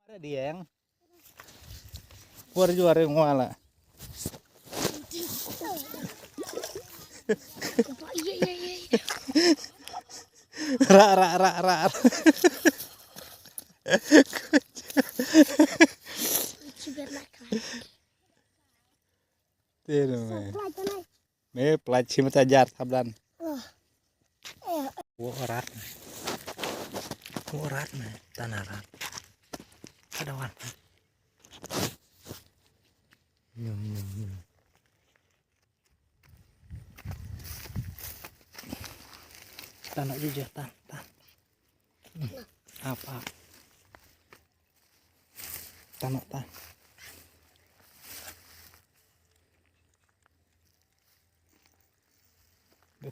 Ada dieng. Keluar juara yang wala. Ra. Tidak. Me pelaci matajar sablan. Worat. Worat me tanarat. Ada warna. Nyum. Tanah juga tan. Apa? Tanah tan.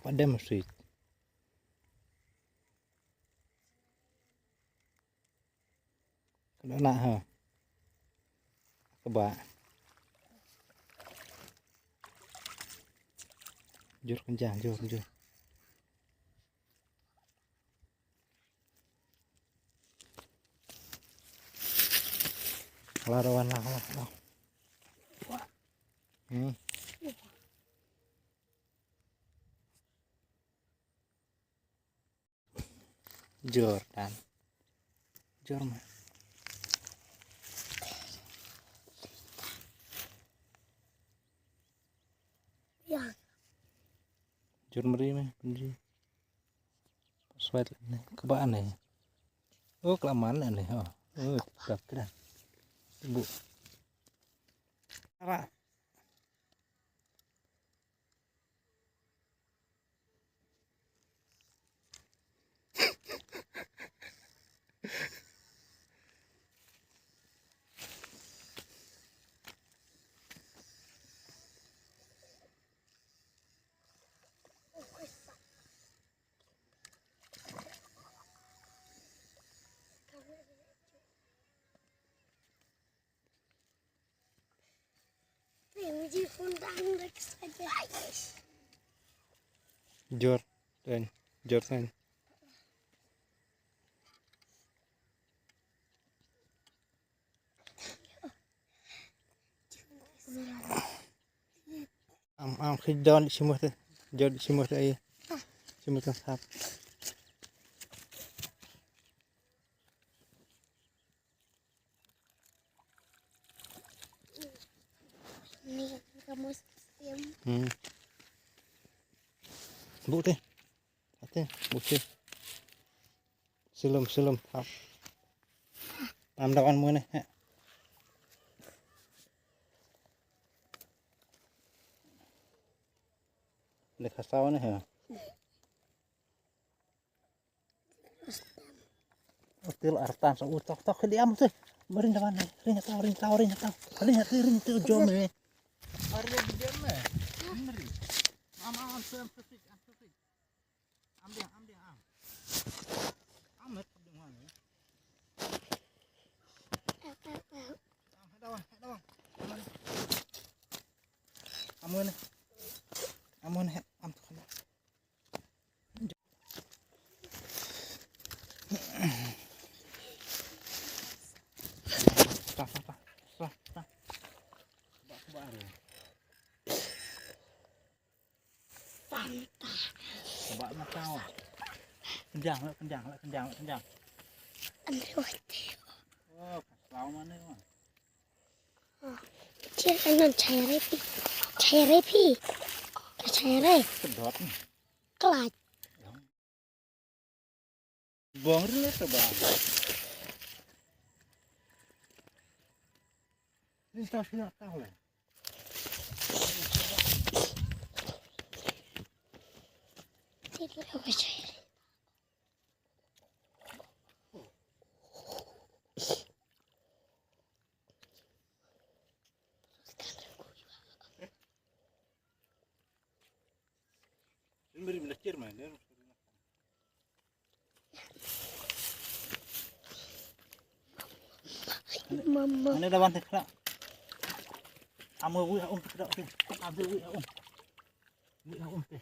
Pada mesti. Kena nak ha. Keba. Jur kencang, jur. Larawan lah. Jordan. Jorma. Ya. Jor meri mah, penji. Sweat nih, kebaan nih. Oh, kelamaan nih, oh. Udah. Ibu. Ara. Jor sen. Am khidon simut jor simut ay. Simut sap. Ini kamu sistem. Bu teh. Ate, bu teh. Silum sap. Am dawan mu nih. Lek hasaw nih ya. Util artan so tok diam tuh. Bering dawan nih. Ring tahu. Ring tuh jome. Hari dia mah. Meri. Am sem fisik. Ambil. Amat dengan ni. Dawan. Amun. Am tu kena. Sah. Baru. Coba macam. Kenjang. Oh, kasau mana mah? Cik kanan cairai pi. Cairai. Sedot. Kelat. Buang dulu coba. Ini tak tahu lah. Tidak apa cairai. Beri melacir mah dia. Mama. Mana dawan teh kena. Amu wi aum tidak teh. Ambil wi aum. Teh.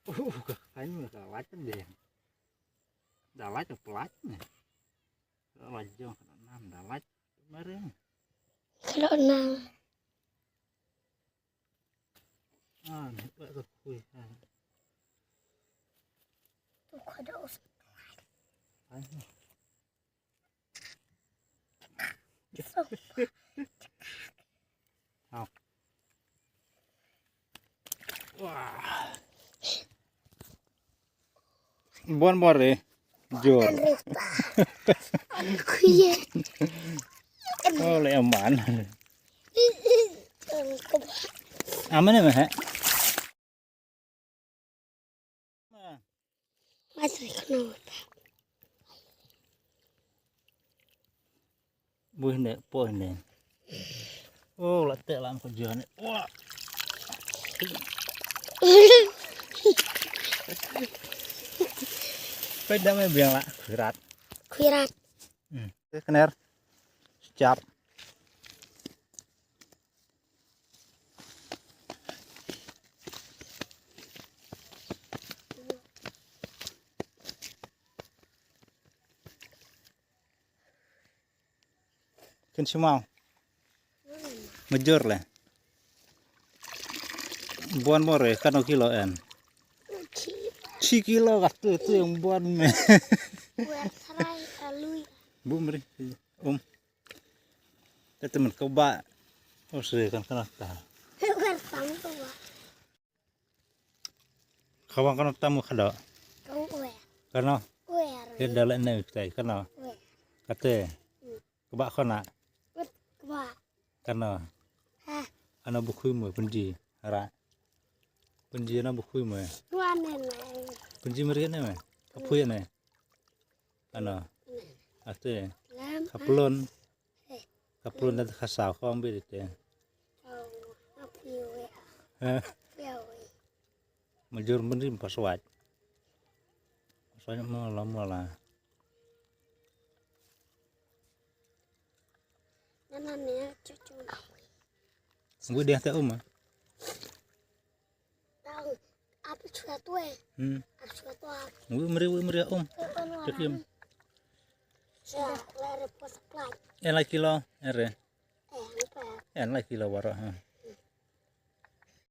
Kayaknya nggak lacak deh. Dah lacak pelacnya. Lajong enam dah lacak kemarin. Kalau 6. Ini tuh kuy. Tuh ada usut. Wah. Bon bore. Jor. Kuya. Oh, le aman. Aman ya, Mah? Masih kenapa? Buih nek, poh nek. Oh, letek lah kerjaan. Wah. Peda me biang lah, berat. Kuirat. Kener. Siap. Kan semau. Major lah. Buan more kan kiloan. 10 kilo waktu itu yang buan me. Buat serai alui. Bu meri. Teman coba. Oh, sih kan kena ta. Buat tamu coba. Kawan kan tamu kada. Kau uwe. Karena Uwe dia harus. dalam ni kita karena Uwe. kata coba kena Buat coba. karena Hah. anak buku mu penji hara. Penji anak buku mu. Tuan nenek. Penji meri ni me. Apa ya ni? Anak. Ate. Lam. Kaplon. Kaplon dan kasau kau ambil itu. Oh, apa uwe? Ya uwe. Major meri pas wat. Soalnya mau lama lah. Nananya cucu. Gue dia tak Tahu apa sudah tua? Apa sudah tua? Gue meri Cekim. Sudah lari pos plat. Lagi kilo, ere. Apa? Lagi kilo warah.